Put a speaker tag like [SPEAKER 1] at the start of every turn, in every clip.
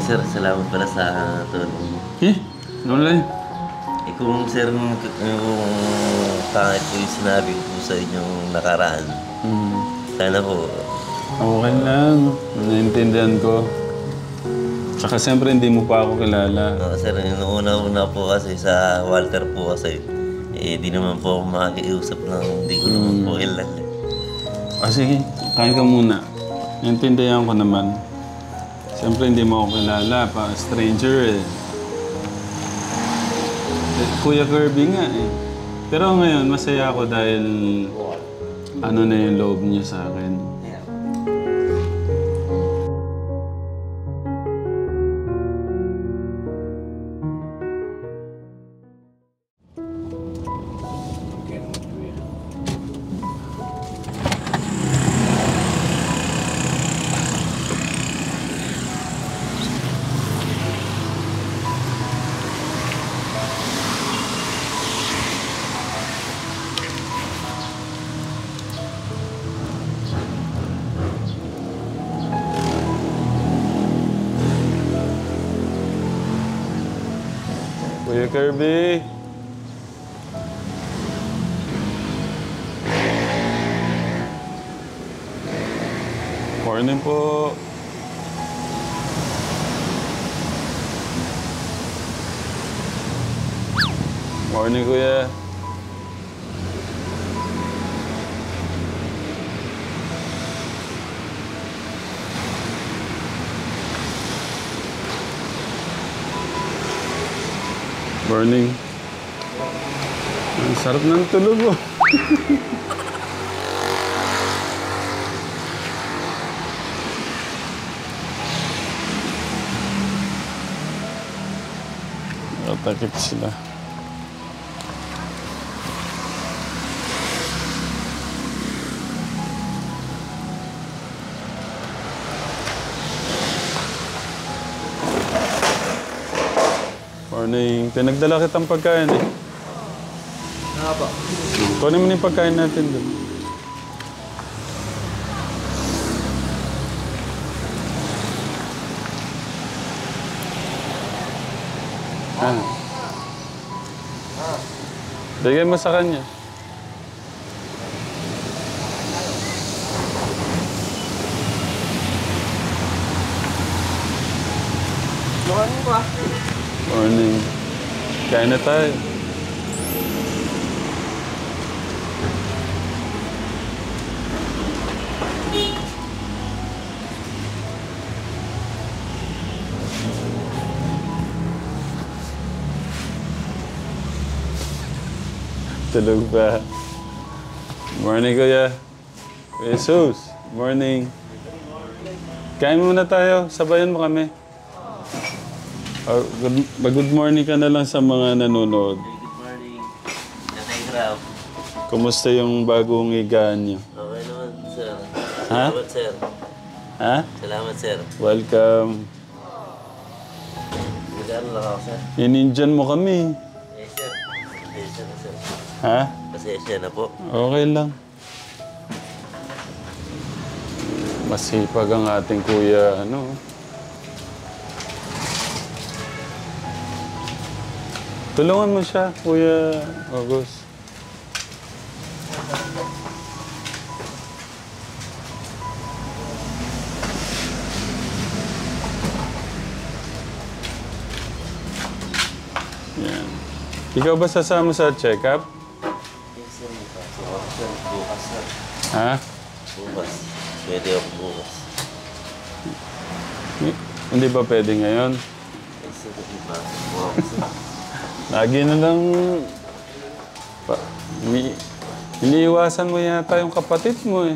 [SPEAKER 1] sir, salamat pala sa tulong mo.
[SPEAKER 2] Nulay.
[SPEAKER 1] Kung sir, yung kahit po yung sinabi ko po sa inyong nakaraan, sana po.
[SPEAKER 2] Okay lang. Naintindihan ko. Tsaka siyempre hindi mo pa ako kilala.
[SPEAKER 1] Sir, yung una po kasi sa Walter po kasi, di naman po ako makikiusap ng hindi ko naman po kilala.
[SPEAKER 2] Sige, kain ka muna. Naintindihan ko naman. Siyempre hindi mo ako kilala, stranger eh. Kuya Kirby nga eh. Pero ngayon, masaya ako dahil ano na yung loob niya sa akin. Kuya Kirby. Morning po. Morning, Kuya. Morning. Ang sarap ng tulog oh. Nakatakip sila. Morning. Pinagdala kitang pagkain eh.
[SPEAKER 3] Nga ba?
[SPEAKER 2] Kunin mo na yung pagkain natin doon. Bigay mo sa kanya.
[SPEAKER 3] Morning ba?
[SPEAKER 2] Morning. Kain na tayo. Tulog pa. Morning, Kuya. Jesus. Morning. Kain muna tayo. Sabayan mo kami. Good morning ka na lang sa mga nanonood.
[SPEAKER 1] Good morning. Tatay Grab.
[SPEAKER 2] Kumusta yung bagong higaan niyo?
[SPEAKER 1] Okay naman, sir.
[SPEAKER 2] Ha?
[SPEAKER 1] Salamat, sir.
[SPEAKER 2] Ha?
[SPEAKER 1] Salamat, sir.
[SPEAKER 2] Welcome.
[SPEAKER 1] Magkano lang ako, sir?
[SPEAKER 2] Inindiyan mo kami.
[SPEAKER 1] Sir. Pasensya na, sir.
[SPEAKER 2] Ha?
[SPEAKER 1] Pasensya na po.
[SPEAKER 2] Okay lang. Masipag ang ating kuya, ano? Tulungan mo siya, Kuya August. Yan. Ikaw ba sasama sa check-up?
[SPEAKER 1] Yes, sir. Sir, bukas, sir.
[SPEAKER 2] Ha?
[SPEAKER 1] Bukas. Pwede ako bukas.
[SPEAKER 2] Hindi ba pwede ngayon?
[SPEAKER 1] Yes, sir. Bukas, sir.
[SPEAKER 2] Lagi na lang... Iniiwasan mo yata yung kapatid mo eh.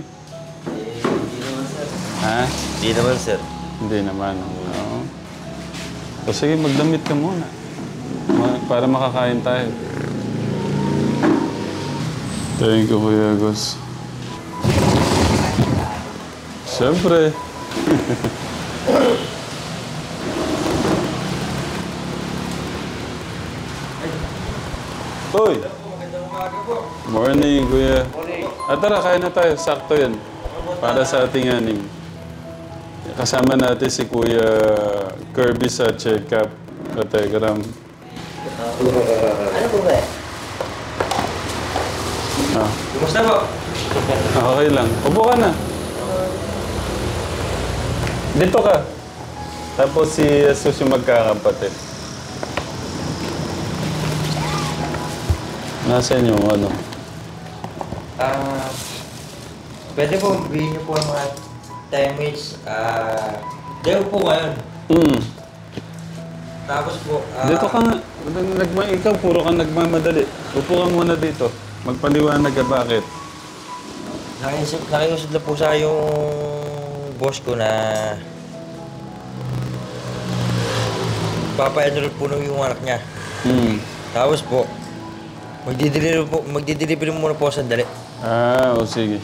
[SPEAKER 1] Hindi naman, sir.
[SPEAKER 2] Ha?
[SPEAKER 1] Hindi naman, sir.
[SPEAKER 2] Hindi naman. Oo. O sige, magdamit ka muna. Para makakain tayo. Thank you, Kuya Gus. Siyempre. Hoy! Morning, Kuya. Tara, kain na tayo. Sakto yan. Para sa ating aning. Kasama natin si Kuya Kirby sa check-up. Kategram.
[SPEAKER 3] Ano po ba eh?
[SPEAKER 2] Ah,
[SPEAKER 3] Kumusta po?
[SPEAKER 2] okay lang. Upo ka na. Dito ka. Tapos si Jesus yung magkakapatid. Nasaan yung ano?
[SPEAKER 3] Pwede po, bigyan niyo po ang mga 10 minutes. Deo po ngayon. Tapos po,
[SPEAKER 2] Dito ka nga. Ikaw, puro ka nagmamadali. Upo ka muna dito. Magpaliwanag ka bakit.
[SPEAKER 3] nakiusap na po sa yung boss ko na papa-enroll po na yung anak niya. Tapos po, magdi-deliver muna po sandali.
[SPEAKER 2] O sige.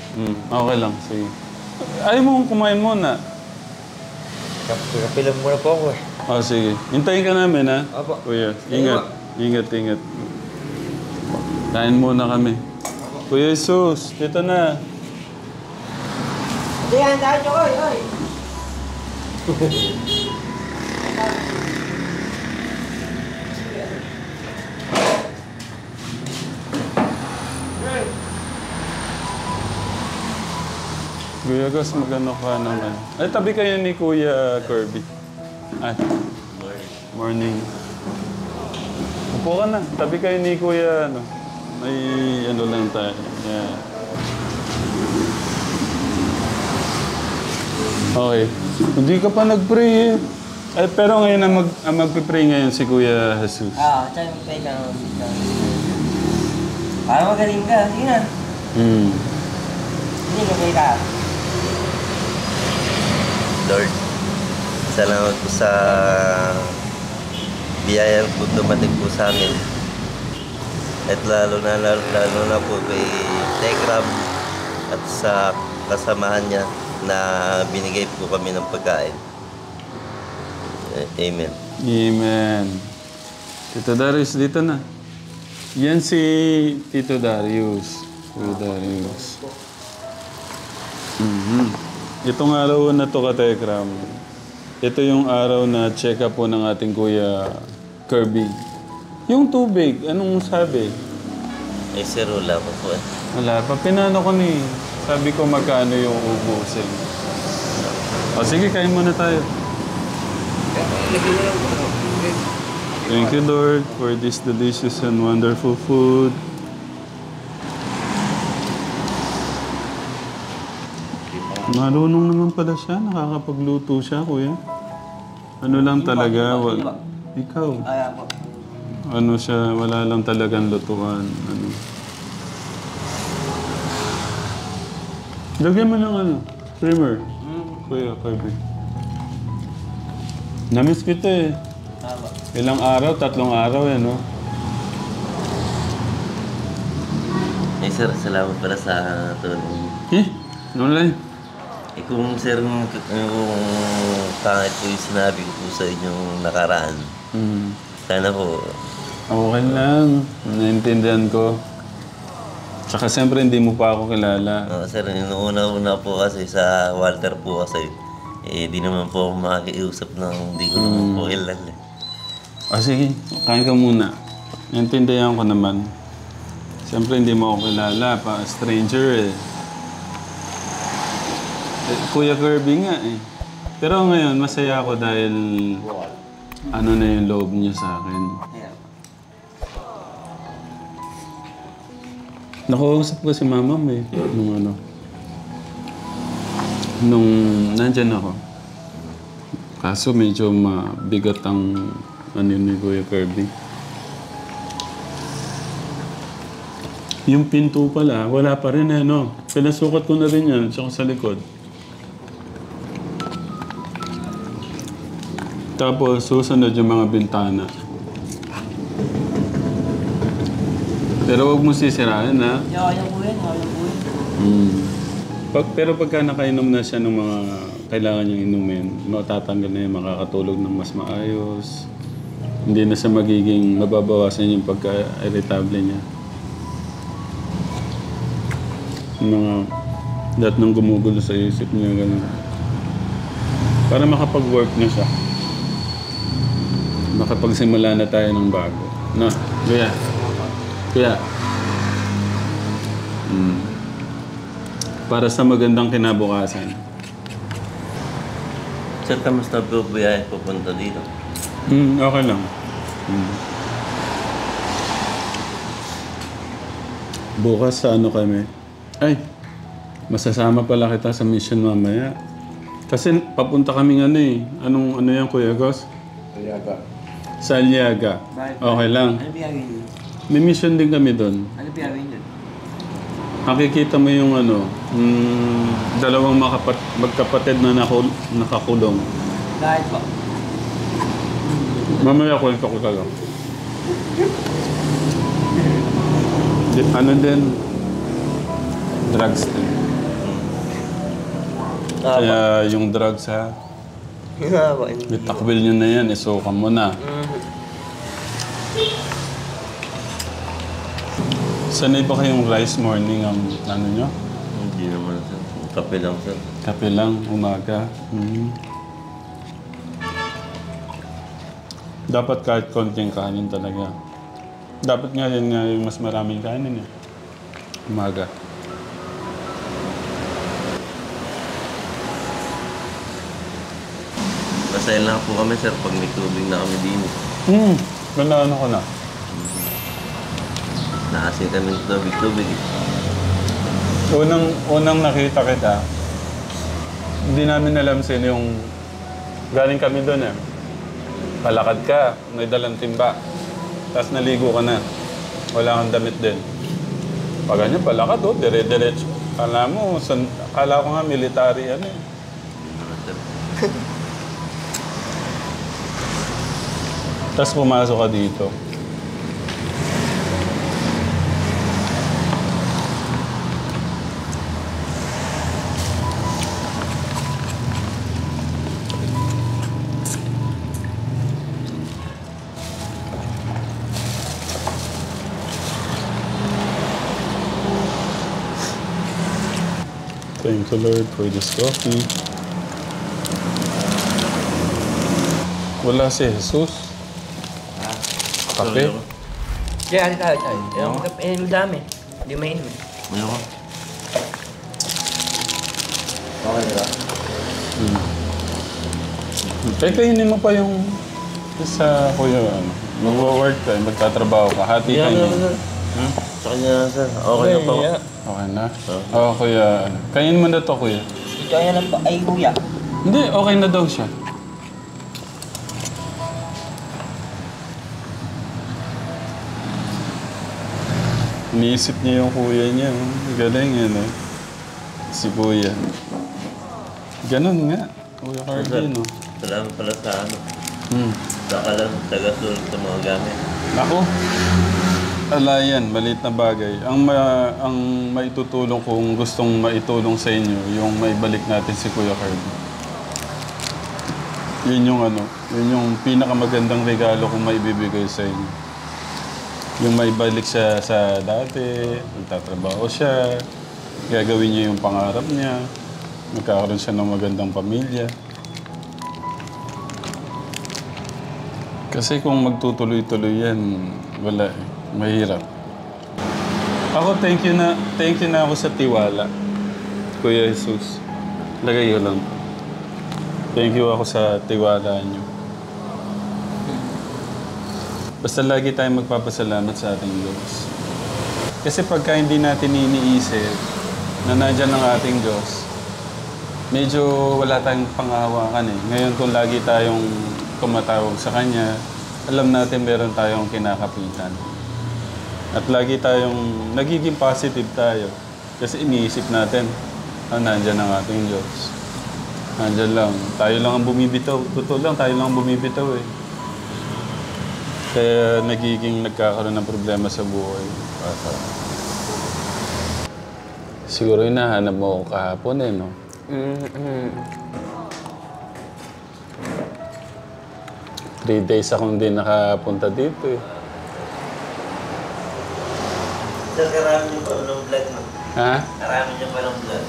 [SPEAKER 2] Okay lang, sige. Ayaw mo kumain muna.
[SPEAKER 3] Kapilang muna po ako eh.
[SPEAKER 2] Sige. Hintayin ka namin, ha?
[SPEAKER 3] Opo.
[SPEAKER 2] Kuya, ingat. Ingat. Kain muna kami. Kuya Jesus, dito na.
[SPEAKER 3] Diyan, tayo ko, oy.
[SPEAKER 2] Kuya Gus, magano ka naman. Ay, tabi kayo ni Kuya Kirby. Ay, morning. Upo ka na. Tabi kayo ni Kuya, ano. May ano lang tayo. Yeah. Okay. Hindi ka pa nag-pray eh. Pero ngayon ang magpipray ngayon si Kuya Jesus.
[SPEAKER 3] Tsaka mag-pray ka. Para magaling ka, sige na. Hindi mag-pray ka.
[SPEAKER 1] Lord, salamat po sa biyaya po dumating po sa amin. At lalo na po kay Tegram at sa kasamahan niya na binigay po kami ng pagkain. Amen.
[SPEAKER 2] Amen. Tito Darius, dito na. Yan si Tito Darius. Tito Darius. Itong araw na to, Katekram, ito yung araw na check-up po ng ating Kuya Kirby. Yung tubig, anong sabi?
[SPEAKER 1] Sir, wala pa po eh.
[SPEAKER 2] Wala pa. Pinano ko ni. Sabi ko magkano yung ubusin. Sige, kain muna tayo. Thank you, Lord, for this delicious and wonderful food. Marunong naman pala siya. Nakakapagluto siya, Kuya. Ano lang talaga, ikaw.
[SPEAKER 3] Po.
[SPEAKER 2] Ano siya, wala lang talagang lutuan. Ano. Lagyan mo ng ano, primer. Kuya, Kirby. Namiss kita eh. Ilang araw? 3 araw eh, no?
[SPEAKER 1] Sir, salamat pala sa tulong.
[SPEAKER 2] Online?
[SPEAKER 1] Kung sir, kahit po yung sinabi ko po sa inyong nakaraan, sana po.
[SPEAKER 2] Okay lang. Naintindihan ko. Tsaka siyempre hindi mo pa ako kilala.
[SPEAKER 1] Sir, inuuna po kasi sa Walter po kasi, di naman po ako makikiusap ng hindi ko naman po kilala.
[SPEAKER 2] Sige. Kain ka muna. Naintindihan ko naman. Siyempre hindi mo ako kilala. Stranger eh. Kuya Kirby nga eh. Pero ngayon, masaya ako dahil ano na yung loob niya sa akin. Nakausap ko si mama mo eh. Nung nandyan ako. Kaso medyo mabigat ang ano ni Kuya Kirby. Yung pinto pala, wala pa rin eh, no? Pinasukat ko na rin yan, tsaka sa likod. Tapos susunod yung mga bintana. Pero huwag mo sisirain, ha?
[SPEAKER 3] Yung po yun.
[SPEAKER 2] Pero pagka nakainom na siya ng mga kailangan niyang inumin, matatanggal na yung makakatulog ng mas maayos. Hindi na siya magiging mababawasan yung pagka-irritable niya. Mga lahat ng gumugulo sa isip niya, gano'n. Para makapag-work na siya. Makapagsimula na tayo ng bago. No? Kuya. Kuya. Para sa magandang kinabukasan.
[SPEAKER 1] Sir, kamusta po biyahe pupunta dito?
[SPEAKER 2] Okay lang. Bukas sa ano kami? Ay, masasama pala kita sa mission mamaya. Kasi papunta kaming ano eh. Ano yan, Kuya Gos?
[SPEAKER 4] Aliaga.
[SPEAKER 2] Sa Aliaga. Okay lang.
[SPEAKER 4] Ano biyagin yun?
[SPEAKER 2] May mission din kami doon.
[SPEAKER 4] Ano biyagin yun?
[SPEAKER 2] Nakikita mo yung ano, dalawang magkapatid na nakakulong.
[SPEAKER 4] Kahit po.
[SPEAKER 2] Mamaya kwento ko lang. Ano din? Drugs din. Kaya yung drugs ha, itakwil nyo na yan, isukan mo na. Sanay ba kayong rice morning ang ano nyo?
[SPEAKER 1] Hindi naman, sir. Kape lang, sir.
[SPEAKER 2] Kape lang, umaga. Dapat kahit konting kanin talaga. Dapat nga yun nga yung mas maraming kanin eh. Umaga.
[SPEAKER 1] Masaya lang po kami, sir, pag may tubig na kami din.
[SPEAKER 2] Ano ko na?
[SPEAKER 1] Naasin kami ng tubig.
[SPEAKER 2] Unang nakita kita, hindi namin alam sino yung... Galing kami doon eh. Palakad ka, may dalang timba. Tapos naligo ka na. Wala kang damit din. Pag ganyan, palakad dire-diretso. Kala ko nga military ano eh. Tapos pumasok ka dito. Thank you, Lord, for this coffee. Wala si Jesus. Kape?
[SPEAKER 4] Kaya, tayo. Yung dami. Hindi mainom eh.
[SPEAKER 1] Ano ko?
[SPEAKER 4] Okay, diba?
[SPEAKER 2] Kainin mo pa yung sa kuya, ano, mag-work ka, magtatrabaho ka, hati ka niya.
[SPEAKER 1] Sa kanya, sir. Okay na po.
[SPEAKER 2] Okay na? Oo, kuya, ano. Kainin mo na to, kuya.
[SPEAKER 4] Ito yan lang po. Ay, kuya.
[SPEAKER 2] Hindi, okay na daw siya. Iniisip niya yung kuya niya. Oh. Galing yan, eh. Si kuya. Ganun nga. Kuya Cardi, no?
[SPEAKER 1] Salamat pala sa ano. Saka lang, taga-sulog sa mga gamit.
[SPEAKER 2] Ako, ala yan, maliit na bagay. Ang maitutulong kung gustong maitulong sa inyo, yung maibalik natin si Kuya Cardi. Yun yung ano, yun yung pinakamagandang regalo kung maibibigay sa inyo. Yung maibalik siya sa dati, magtatrabaho siya, gagawin niya yung pangarap niya, magkakaroon siya ng magandang pamilya. Kasi kung magtutuloy-tuloy yan, wala eh. Mahirap. Ako, thank you na ako sa tiwala. Kuya Jesus. Lagay ko lang. Thank you ako sa tiwala niyo. Basta lagi tayong magpapasalamat sa ating Diyos. Kasi pagka hindi natin iniisip na nandyan ang ating Diyos, medyo wala tayong panghahawakan eh. Ngayon kung lagi tayong tumatawag sa Kanya, alam natin meron tayong kinakapitan. At lagi tayong nagiging positive tayo. Kasi iniisip natin, nandyan ang ating Diyos. Nandyan lang. Tayo lang ang bumibitaw. Totoo lang, tayo lang ang bumibitaw eh. Kaya nagkakaroon ng problema sa buhay. Siguro hinahanap mo ako kahapon eh, no? 3 days akong hindi nakapunta dito eh.
[SPEAKER 1] Sir, karami niyo pa ng vlog, no?
[SPEAKER 2] Ha?
[SPEAKER 1] Karami niyo pa ng vlog.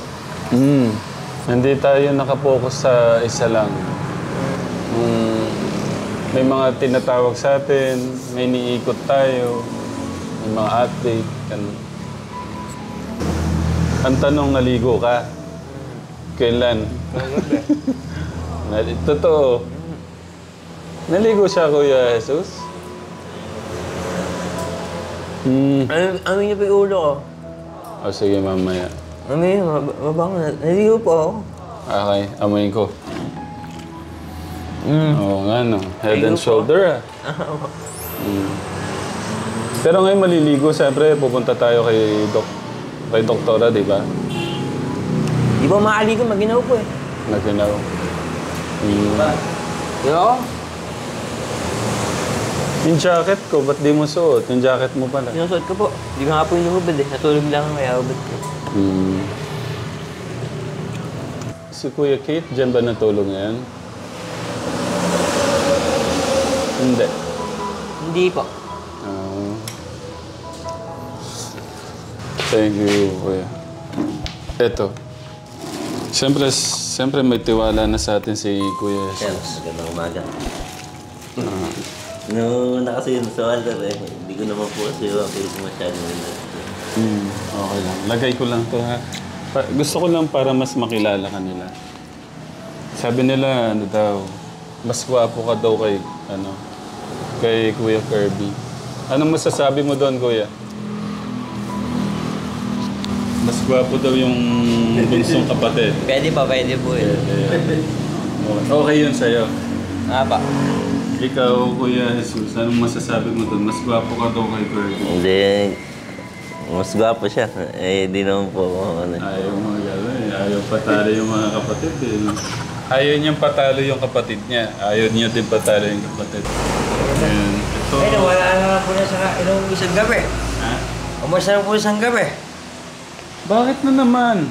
[SPEAKER 2] Hindi tayo nakapokus sa isa lang. May mga tinatawag sa atin, may iniikot tayo, may mga update. Ganun. Ang tanong, naligo ka? Kailan? Totoo. Naligo siya, Kuya Jesus?
[SPEAKER 4] Amin niyo po yung ulo ko.
[SPEAKER 2] O sige, mamaya.
[SPEAKER 4] Amin, mabango na. Naligo po ako.
[SPEAKER 2] Okay, amoyin ko. Oo nga, no. Head and shoulder, ah. Pero ngayon maliligo, siyempre pupunta tayo kay doktora, di ba?
[SPEAKER 4] Di ba maaligo, maginaw po eh.
[SPEAKER 2] Naginaw.
[SPEAKER 4] Yo?
[SPEAKER 2] Yung jacket ko, ba't di mo suot? Yung jacket mo pala.
[SPEAKER 4] Sinusuot ko po. Di ba nga po yung lumubad eh. Natulog lang kaya ubad ko.
[SPEAKER 2] Si Kuya Kate, dyan ba natulog ngayon? Hindi.
[SPEAKER 4] Hindi po.
[SPEAKER 2] Thank you, Kuya. Eto. Siyempre may tiwala na sa atin si Kuya
[SPEAKER 1] Yan,
[SPEAKER 2] Jesus.
[SPEAKER 1] magandang umaga. No, na kasi yun sa altar eh. Hindi ko naman po kasi appeal ko masyadong
[SPEAKER 2] Okay lang. Lagay ko lang to ha. Gusto ko lang para mas makilala ka nila. Sabi nila, ano daw, mas gwapo ka daw kay Kuya Kirby. Anong masasabi mo doon, Kuya? Mas gwapo daw yung bunsong kapatid.
[SPEAKER 4] Pwede po eh.
[SPEAKER 2] Okay yun sa'yo.
[SPEAKER 4] Pa.
[SPEAKER 2] Ikaw, Kuya Jesus, anong masasabi mo doon? Mas gwapo ka daw kay Kirby.
[SPEAKER 1] Hindi, mas gwapo siya. Eh, di naman po ako.
[SPEAKER 2] Ayaw mga gano'n eh. Ayaw patalo yung mga kapatid eh. No? Ayaw niyang patalo yung kapatid niya. Ayaw niya din patalo yung kapatid. Ayan. Ito.
[SPEAKER 4] Eh, wala na po na sa inong isang gabi.
[SPEAKER 2] Ha?
[SPEAKER 4] Umasa na po isang gabi.
[SPEAKER 2] Bakit na naman?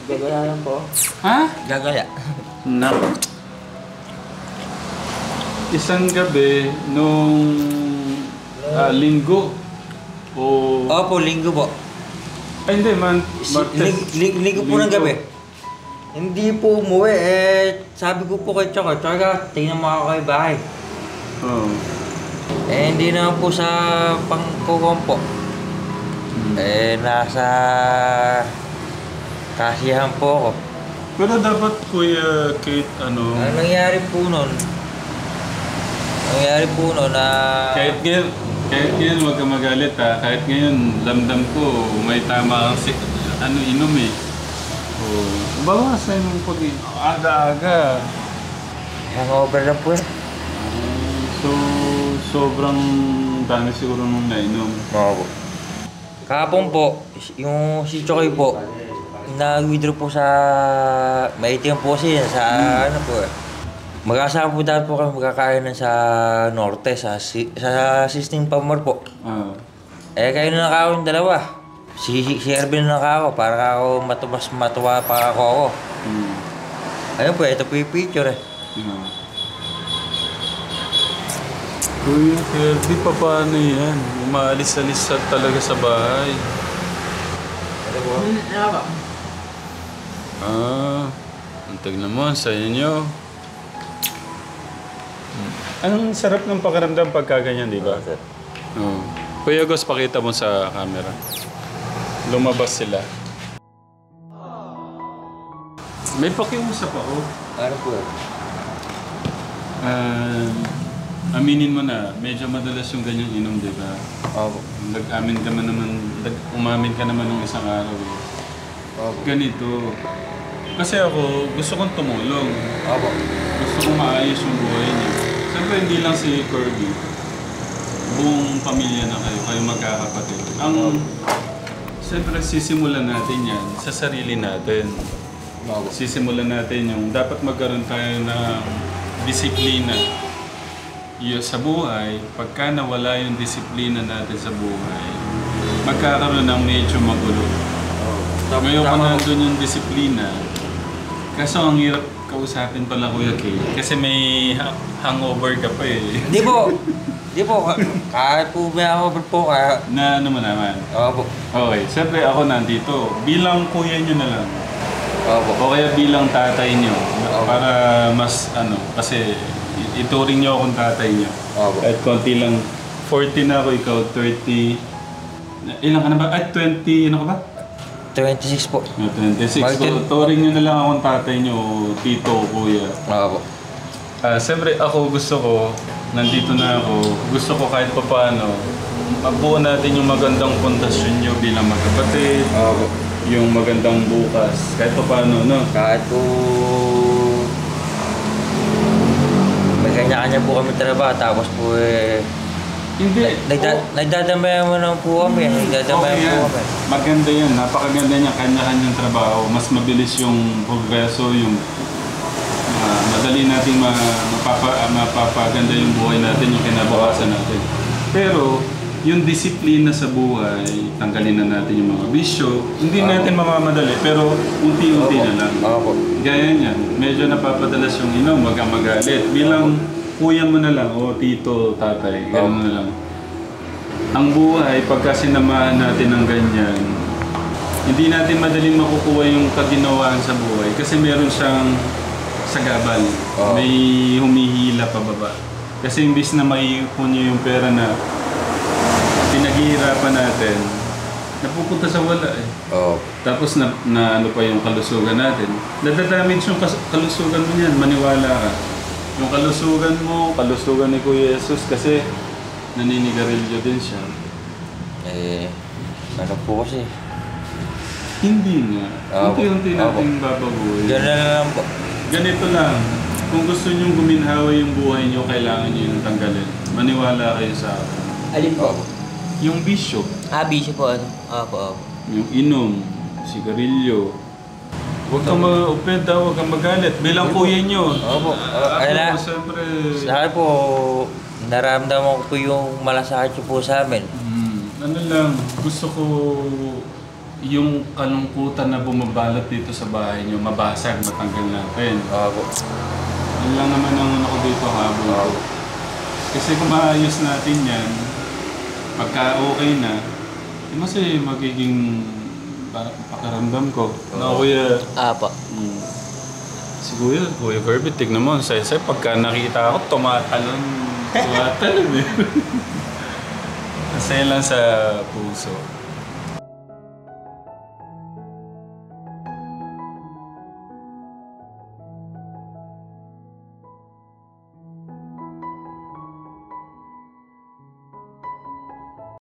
[SPEAKER 4] Gagaya lang po.
[SPEAKER 2] Ha?
[SPEAKER 4] Gagaya.
[SPEAKER 2] Nak. Isang gabi nung linggo. O...
[SPEAKER 4] Opo, linggo po.
[SPEAKER 2] Ay hindi man.
[SPEAKER 4] Linggo po ng gabi. Hindi po umuwi eh. Sabi ko po kay Choco, Choco, tingnan mo ako kay bahay.
[SPEAKER 2] Oo.
[SPEAKER 4] Eh, hindi naman po sa pangkukumpo. Eh, nasa kasiyahan po ako.
[SPEAKER 2] Pero dapat Kuya Kate,
[SPEAKER 4] Ang nangyari po nun na...
[SPEAKER 2] Kahit ngayon, huwag ka magalit ha. Kahit ngayon, lamdam ko, may tama kang inom eh. Oh. Bawasan yung aga-aga.
[SPEAKER 4] Hangover lang po eh.
[SPEAKER 2] So, sobrang dami siguro nung nainom.
[SPEAKER 4] Oo. Kahapon po, yung si Chokoy po, nag-withdraw po sa... Maitim po siya sa ano po eh. Mag-asama po dapat po kami magkakain sa Norte, sa Sistine Pamor po. Eh, kayo na nakako yung dalawa. Si Ervin na nakako, para ako matuwa pa ako. Ayun po, ito po yung picture eh.
[SPEAKER 2] Kuya Kirby, paano yan? Umaalis-alis talaga sa bahay.
[SPEAKER 4] Ito po.
[SPEAKER 2] Ang tignan mo, sa inyo. Anong sarap ng pakiramdam pagka ganyan, di ba?
[SPEAKER 1] Sir.
[SPEAKER 2] Oo. Kuya Gus, pakita mo sa camera. Lumabas sila. May pakiusap ako.
[SPEAKER 4] Ano po?
[SPEAKER 2] Aminin mo na, medyo madalas yung ganyang inom, di ba?
[SPEAKER 4] Opo.
[SPEAKER 2] Umamin ka naman nung isang araw.
[SPEAKER 4] Opo.
[SPEAKER 2] Ganito. Kasi ako, gusto kong tumulong.
[SPEAKER 4] Opo.
[SPEAKER 2] Gusto kong maayos yung buhay niya. Siyempre, hindi lang si Kirby. Buong pamilya na kayo magkakapatid. Siyempre, sisimulan natin yan sa sarili natin. Sisimulan natin yung dapat magkaroon tayo ng disiplina. Sa buhay, pagka nawala yung disiplina natin sa buhay, magkakaroon ng medyo magulo. Ngayon pa nandun yung disiplina, kaso ang hirap kausapin pala Kuya Kate, kasi may hangover ka pa eh.
[SPEAKER 4] Hindi po. Kahit po may hangover po kaya...
[SPEAKER 2] Na ano mo naman?
[SPEAKER 4] Opo.
[SPEAKER 2] Okay, siyempre ako nandito. Bilang kuya nyo na lang.
[SPEAKER 3] Opo.
[SPEAKER 2] O kaya bilang tatay nyo.
[SPEAKER 3] Opo.
[SPEAKER 2] Para mas ano, kasi ituring nyo akong tatay nyo.
[SPEAKER 3] Opo.
[SPEAKER 2] Kahit konti lang. 40 na ako, ikaw 30. Ilan ka na ba? Ay, 20, ano ka ba?
[SPEAKER 4] 26 po.
[SPEAKER 2] 26.
[SPEAKER 4] Martin.
[SPEAKER 2] So, turing nyo na lang akong tatay nyo, o tito, o kuya.
[SPEAKER 4] Opo.
[SPEAKER 2] Siyempre ako gusto ko, nandito na ako, gusto ko kahit pa paano, mabuo natin yung magandang pundasyon nyo bilang magkapatid,
[SPEAKER 3] Opo.
[SPEAKER 2] yung magandang bukas, kahit pa paano, no?
[SPEAKER 4] Kahit po may kanya-kanya po kami trabaho, tapos po
[SPEAKER 2] Hindi.
[SPEAKER 4] nagdadamayan mo naman po kami. Nagdadamayan
[SPEAKER 2] Okay
[SPEAKER 4] po
[SPEAKER 2] yan.
[SPEAKER 4] kami.
[SPEAKER 2] Maganda yan. Napakaganda niya. Kanya-kanyang trabaho. Mas mabilis yung progreso, yung madali nating mapapaganda yung buhay natin, yung kinabukasan natin. Pero, yung disiplina sa buhay, tanggalin na natin yung mga bisyo. Hindi natin mamamadali, pero unti-unti na lang.
[SPEAKER 4] Opo.
[SPEAKER 2] Gaya niyan, medyo napapadalas yung inom, wag kang magalit. Bilang kuya mo na lang, o tito, tatay, gano'n na lang. Ang buhay, pagka sinamahan natin ng ganyan, hindi natin madaling makukuha yung kaginawaan sa buhay kasi meron siyang sagabal. May humihila pababa. Kasi imbis na maiipon niyo yung pera na pinaghihirapan natin, napupunta sa wala eh.
[SPEAKER 4] Opo.
[SPEAKER 2] Tapos na ano pa yung kalusugan natin. Nadadamage yung kalusugan mo niyan, maniwala ka. Yung kalusugan mo, kalusugan ni Kuya Jesus kasi naninigarilyo din siya.
[SPEAKER 4] Ano po kasi?
[SPEAKER 2] Hindi nga.
[SPEAKER 4] Opo.
[SPEAKER 2] Unti-unti natin babaguhin.
[SPEAKER 4] Diyan na lang po.
[SPEAKER 2] Ganito lang. Kung gusto nyo guminhawa yung buhay nyo, kailangan nyo yung tanggalin. Maniwala kayo sa akin.
[SPEAKER 3] Alin po?
[SPEAKER 2] Yung bisyo,
[SPEAKER 3] Bisyo po ano? Opo.
[SPEAKER 2] yung inom, sigarilyo. Huwag kang ma-uped daw, huwag kang magalit. Bilang kuya nyo.
[SPEAKER 4] Opo.
[SPEAKER 2] Ako, siyempre...
[SPEAKER 4] Sa akin po, naramdaman ko po yung malasakit po sa amin.
[SPEAKER 2] Ano lang, gusto ko yung kalungkutan na bumabalot dito sa bahay nyo, mabasag, matanggal natin.
[SPEAKER 4] Opo.
[SPEAKER 2] Yan lang naman ang ano ko dito habol ko. Kasi kung maayos natin yan, pagka okay na, kasi magiging pakiramdam ko. Na kuya,
[SPEAKER 3] Apo.
[SPEAKER 2] si Kuya Kirby, tignan mo, say pagka nakita ako, tumatalon eh. Masaya lang sa puso.